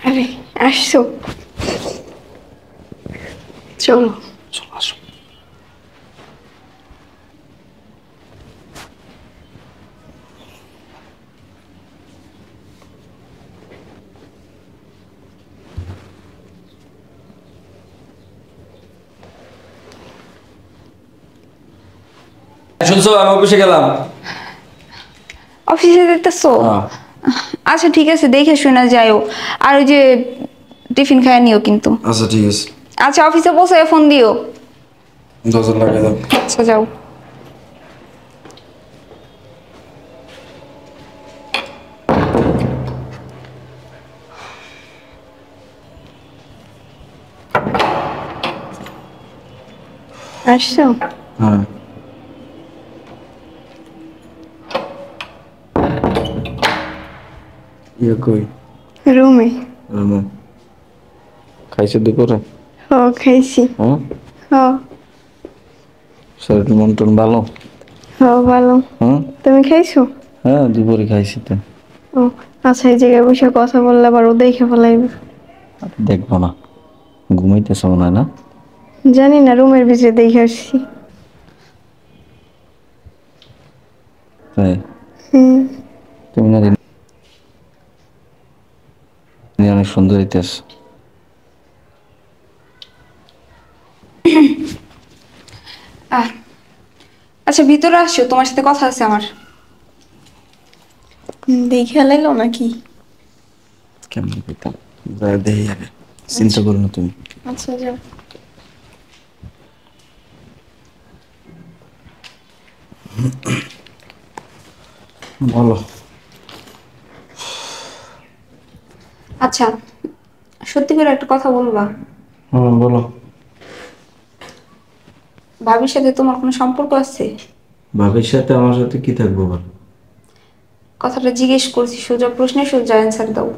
আরে আসছো, চলো। চলো আসো। শুনছো, আমি অফিসে গেলাম। অফিসে যেতেছো? আচ্ছা ঠিক আছে, দেখে শুনে যাইও। আর ওই যে টিফিন খায় নিও কিন্তু। আচ্ছা ঠিক আছে। আচ্ছা অফিসে পৌঁছে ফোন দিও। দরজা লাগিয়ে দাও। আচ্ছা যাও। আসছো? হ্যাঁ। ইয়ে কই? রুমে। খাইছো দুপুরে? হ খাইছি। হ্যাঁ। হ। শরীর মন টন ভালো? হ ভালো। হ্যাঁ। তুমি খাইছো? হ্যাঁ দুপুরে খাইছি তো। ও আচ্ছা, এই জায়গায় বসে কথা বললে আবার ও দেখে ফেলাইবে। দেখবো না, ঘুমাইতেছ মনে হয় না? জানি না, রুমের ভিতরে দেখে আসছি। তাই? হুম। তুমি না অনেক সুন্দর হইতেছ। আচ্ছা ভিতরে আসছো, তোমার সাথে কথা আছে আমার। দেখে ফেলাইলো নাকি? কেমন কইতাম, যাই দেখি আগে, চিন্তা আচ্ছা করো না তুমি। আচ্ছা যাও। বলো। আচ্ছা সত্যি করে একটা কথা বলবা? হুম বলো। ভাবির সাথে তোমার কোনো সম্পর্ক আছে? ভাবির সাথে আমার সাথে কি থাকবো বল? কথাটা জিজ্ঞেস করছি, সোজা প্রশ্নের সোজা অ্যান্সার দাও।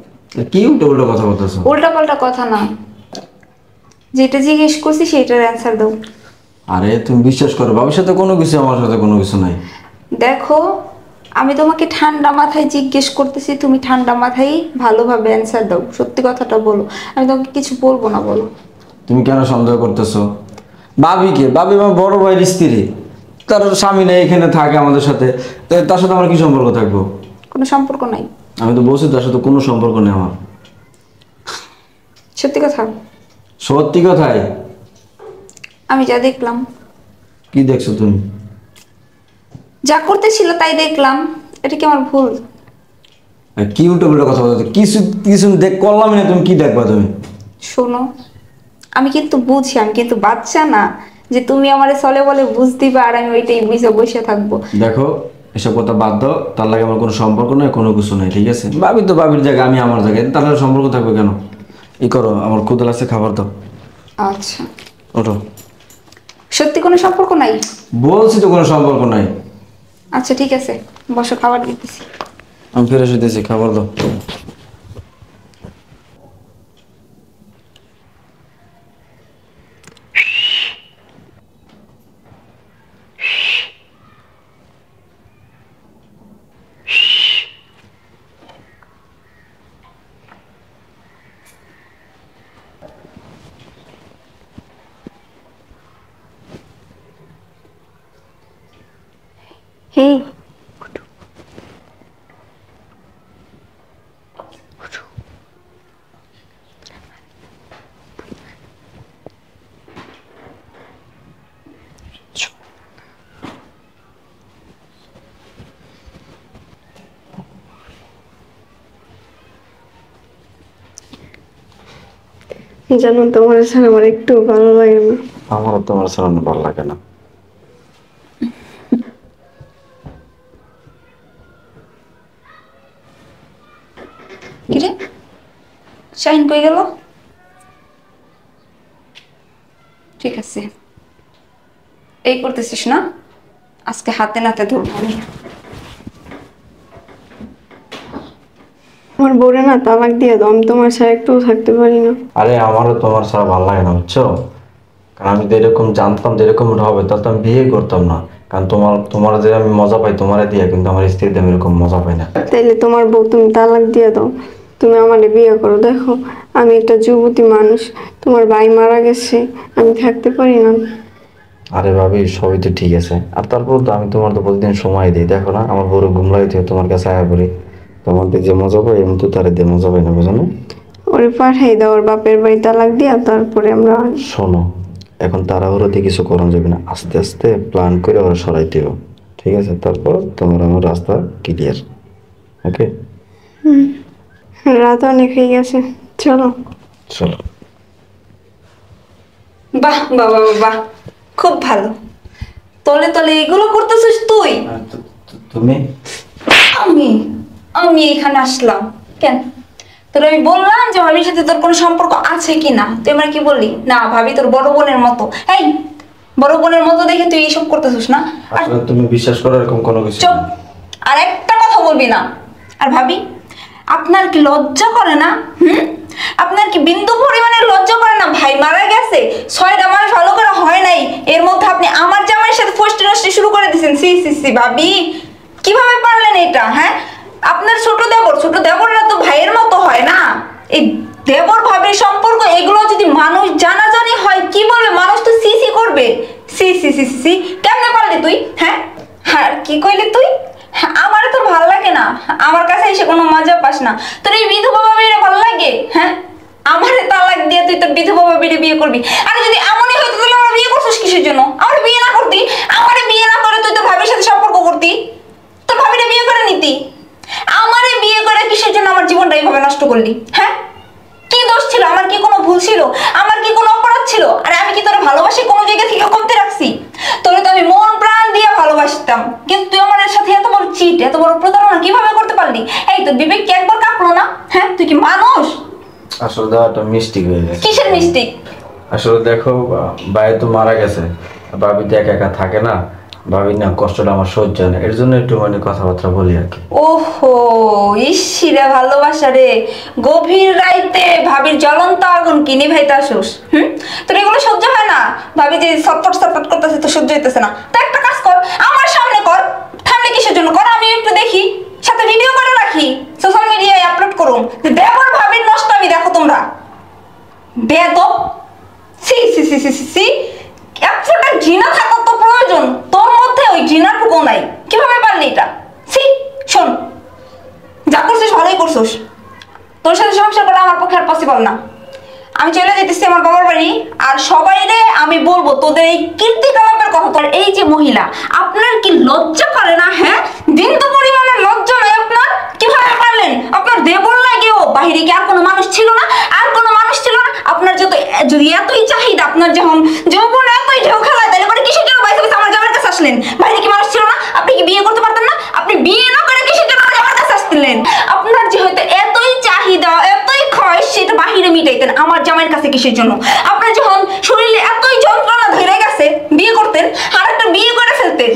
কি উল্টো উল্টো কথা বলতেছো? উল্টা পাল্টা কথা না, যেটা জিজ্ঞেস করছি সেটার অ্যান্সার দাও। আরে তুমি বিশ্বাস করো, ভাবির সাথে কোনো কিছু, আমার সাথে কোনো কিছু নাই। দেখো আমি তোমাকে ঠান্ডা মাথায় জিজ্ঞেস করতেছি, তুমি ঠান্ডা মাথায় ভালোভাবে অ্যান্সার দাও, সত্যি কথাটা বলো। আমি তোমাকে কিছু বলবো না, বলো। তুমি কেন সন্দেহ করতেছো? ভাবিকে, ভাবি আমার বড় ভাইয়ের স্ত্রী, তার স্বামী নেই, এখানে থাকে আমাদের সাথে, তার সাথে আমার কি সম্পর্ক থাকবো? কোনো সম্পর্ক নাই। আমি তো বলছি তার সাথে কোনো সম্পর্ক নেই আমার। সত্যি কথা। সত্যি কথাই। আমি যা দেখলাম। কি দেখছো তুমি? যা করতেছিল তাই দেখলাম, এটা কি আমার ভুল? কি উল্টো উল্টো কথা বলছো? কিছু কিছু দেখ করলামই না, তুমি কি দেখবা তুমি? শোনো, আমি কিন্তু বুঝি, আমি কিন্তু বাচ্চা না যে তুমি আমারে চলে বলে বুঝ দিবা আর আমি ওইটাই বুঝে বসে থাকবো। দেখো, এসব কথা বাদ দাও, তার লাগে আমার কোনো সম্পর্ক নাই, কোনো কিছু নাই, ঠিক আছে? ভাবি তো ভাবির জায়গায়, আমি আমার জায়গায়, তার লাগে সম্পর্ক থাকবে কেন? ই করো, আমার ক্ষুদা লাগছে, খাবার দাও। আচ্ছা ওঠো। সত্যি কোনো সম্পর্ক নাই? বলছি তো কোনো সম্পর্ক নাই। আচ্ছা ঠিক আছে, বসো, খাবার দিতেছি। আমি ফিরে এসেছি, খাবার দাও। হেই জানো, তোমার ছাড়া আমার একটু ভালো লাগে না। আমারও তোমার সারানো ভালো লাগে না। কিরে, শাহিন কই গেল? ঠিক আছে, এই করতেছিস না? আজকে হাতে নাতে ধরবো আমি। আমার বউরে না তালাক দিয়ে দাও, আমি তোমার সাথে একটু থাকতে পারি না। আরে আমারও তোমার ছাড়া ভালো লাগে না, বুঝছো? কারণ আমি তো এরকম জানতাম যে এরকম হবে, তাহলে তো আমি বিয়ে করতাম না। কারণ তোমার যে আমি মজা পাই তোমারে দিয়ে, কিন্তু আমার স্ত্রীতে আমি এরকম মজা পাই না। তাইলে তোমার বউ তুমি তালাক দিয়ে দাও, তুমি আমারে বিয়ে করো। দেখো আমি একটা যুবতী মানুষ, তোমার ভাই মারা গেছে, আমি থাকতে পারি না। আরে ভাবি, সবই তো ঠিক আছে, আর তারপর তো আমি তোমার তো প্রতিদিন সময় দিই, দেখো না আমার বড় ঘুমলাই থেকে তোমার কাছে আয়া পড়ি। তোমার দিয়ে যে মজা পাই এমন তো তার দিয়ে মজা পাই না, বুঝো না? ওরে পাঠাই দাও ওর বাপের বাড়ি তালাক দিয়া, তারপরে আমরা। শোনো, এখন তাড়াহুড়োতে কিছু করা যাবে না, আস্তে আস্তে প্ল্যান করে ওরা সরাই দিও, ঠিক আছে? তারপর তোমার আমার রাস্তা ক্লিয়ার। ওকে, রাত অনেক হয়ে গেছে, চলো। চলো। বাহ বাবা বাবা, খুব ভালো। তলে তলে এগুলো করতেছিস তুই? তুমি? আমি আমি এখানে আসলাম কেন? তোর আমি বললাম যে ভাবির সাথে তোর কোনো সম্পর্ক আছে কি না, তুই আমার কি বললি? না, ভাবি তোর বড় বোনের মতো। এই, বড় বোনের মতো দেখে তুই এইসব করতেছিস না? আর আসলে তুমি বিশ্বাস করো এরকম কোনো কিছু চুপ, না। আর একটা কথা বলবি না। আর ভাবি, আপনার কি লজ্জা করে না? আপনার কি বিন্দু পরিমাণের লজ্জা করে না? ভাই মারা গেছে, 6টা মাস ভালো করে হয় নাই, এর মধ্যে আপনি আমার জামাইয়ের সাথে ফষ্টি নষ্টি শুরু করে দিয়েছেন। সি সি সি ভাবি, কিভাবে পারলেন এটা? হ্যাঁ, আপনার ছোট দেবররা তো ভাইয়ের মতো হয় না। এই দেবর ভাবির সম্পর্ক এগুলো যদি মানুষ জানাজানি হয়, কি বলবে মানুষ? তো সি সি করবে। সি সি সি সি, কেমনে পারলি তুই? হ্যাঁ হ্যাঁ, কি কইলি তুই? আমার তো ভালো লাগে না, আমার কাছে এসে কোনো মজা পাস না। তোর এই বিধবা ভাবিরে ভালো লাগে? হ্যাঁ, আমারে তালাক দিয়ে তুই তোর বিধবা ভাবিরে বিয়ে করবি? আরে যদি এমনই হইতো তাহলে আমার বিয়ে করছিস কিসের জন্য? আমার বিয়ে না করতি, আমারে বিয়ে না করে তুই তোর ভাবির সাথে সম্পর্ক করতি, তোর ভাবিরে বিয়ে করে নিতি। আমারে বিয়ে করে কিসের জন্য আমার জীবনটা এইভাবে নষ্ট করলি? হ্যাঁ, কি দোষ ছিল? আমার কি কোনো ভুল ছিল? আমার কি কোনো অপরাধ ছিল? আরে আমি কি তোর ভালোবাসি কোনো জায়গা থেকে কমতে রাখছি? তোরে তো আমি মন প্রাণ দিয়ে ভালোবাসতাম, কিন্তু তুই আমার সাথে এত বড় চিট, এত বড় প্রতারণা কিভাবে করতে পারলি? এই তোর বিবেক কি একবার কাঁপলো না? হ্যাঁ, তুই কি মানুষ? আসলে দেওয়াটা মিস্টেক হয়ে গেছে। কিসের মিস্টেক? আসলে দেখো, ভাই তো মারা গেছে, ভাবি তো একা একা থাকে না, ভাবি না কষ্টটা আমার সহ্য হয় না, এর জন্য একটু মানে কথাবার্তা বলি আর কি। ওহো, ইসিরে ভালোবাসা রে, গভীর রাইতে ভাবির জ্বলন্ত আগুন কিনে ভাইতে আসোস। তোর এগুলো সহ্য হয় না? ভাবি যে ছটফট ছটফট করতেছে তো সহ্য হইতেছে না, তা একটা কাজ কর, আমার সামনে কর। থামলে কিসের জন্য কর? আমি একটু দেখি, সাথে ভিডিও করে রাখি, সোশ্যাল মিডিয়ায় আপলোড করুন। দেবর ভাবির নষ্ট আমি দেখো তোমরা। বেয়াদব, সি সি সি সি সি, এক ফোঁটা ঘৃণা থাকার তো প্রয়োজন, তোর মধ্যে ওই ঘৃণাটুকু নাই, কিভাবে পারলি এটা? সি, শোন, যা করছিস ভালোই করছিস, তোর সাথে সংসার করা আমার পক্ষে আর পসিবল না। আমি চলে যেতেছি আমার বাবার বাড়ি, আর সবাই রে আমি বলবো তোদের এই কীর্তিকলাপের কথা। তোর এই যে মহিলা, আপনার কি লজ্জা করে না? হ্যাঁ, বিন্দু পরিমাণের লজ্জা নাই আপনার? কিভাবে পারলেন? আপনার দেবর লাগেও বাহিরে কি আর কোনো মানুষ ছিল না? আর কোনো মানুষ ছিল না? আপনার যদি এতই চাহিদা, আপনার যখন যৌবন এতই ঢেউ খেলায়, তাহলে করে কিসের জন্য বাইরে আমার জামার কাছে আসলেন? বাইরে কি মানুষ ছিল না? আপনি কি বিয়ে করতে পারতেন না? আপনি বিয়ে না করে কিসের জন্য আমার জামার কাছে আসছিলেন? আপনার যে হয়তো এতই চাহিদা, এতই ক্ষয়, সেটা বাহিরে মিটাইতেন, আমার জামাইয়ের কাছে কিসের জন্য? আপনার যখন শরীরে এতই যন্ত্রণা ধরে গেছে, বিয়ে করতেন, আর একটা বিয়ে করে ফেলতেন,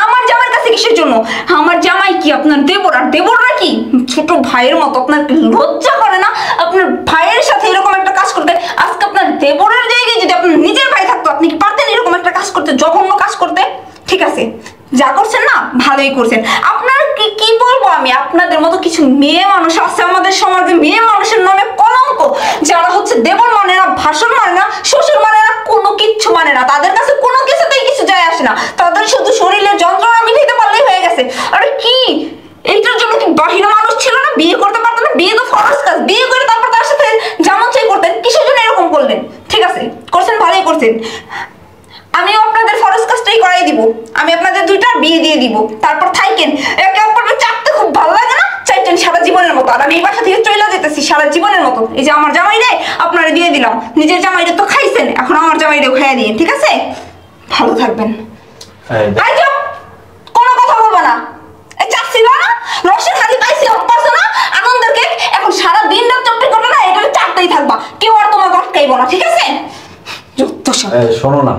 আমার জামাইয়ের কাছে কিসের জন্য? আমার জামাই কি আপনার দেবর? আর দেবররা কি ছোট ভাইয়ের মতো? আপনার লজ্জা করে না আপনার ভাইয়ের সাথে এরকম একটা কাজ করতে? আজকে আপনার দেবরের জায়গায় যদি আপনার নিজের ভাই থাকতো, আপনি কি পারতেন এরকম একটা কাজ করতে, জঘন্য কাজ করতে? ঠিক আছে, যা করছেন না ভালোই করছেন। আপনার কি বলবো আমি, আপনাদের মতো কিছু মেয়ে মানুষ আছে আমাদের সমাজে, মেয়ে মানুষের নামে কলঙ্ক, যারা হচ্ছে দেবর মানে না, ভাষণ মানে না, শ্বশুর মানে না, কোনো কিচ্ছু মানে না, তাদের কাছে কোনো কিছুতেই কিছু যায় আসে না, তাদের শুধু শরীরের যন্ত্রণা মিটাইতে পারলেই হয়ে গেছে। আরে কি, এইটার জন্য কি বাহিরে মানুষ ছিল না? বিয়ে করতে পারতেন না? বিয়ে তো ফরজ কাজ, বিয়ে করে তারপর তার সাথে যেমন চাই করতেন, কিসের জন্য এরকম করলেন? ঠিক আছে, করছেন, ভালোই করছেন। আমিও আপনাদের ফরজ কাজটাই করাই দিব, আমি আপনাদের 2টা বিয়ে দিয়ে দিব, তারপর থাইকেন একে অপরকে চাপতে খুব ভালো লাগে না? চাইতেন সারা জীবনের মতো, আর আমি এই বাসা থেকে চলে যেতেছি সারা জীবনের মতো। এই যে আমার জামাই রে আপনারা দিয়ে দিলাম, নিজের জামাইরে তো খাইছেন, এখন আমার জামাইরেও খাইয়া দিয়ে, ঠিক আছে? ভালো থাকবেন। কোনো কথা বলবো না। এই চাচ্ছিল না রসের হাড়ি পাইছি, পারছো না আনন্দের কেক, এখন সারা দিন রাত চট্টি করবে না, এটা চাপতেই থাকবা, কেউ আর তোমাকে আটকাইবো না, ঠিক আছে? শোনো না,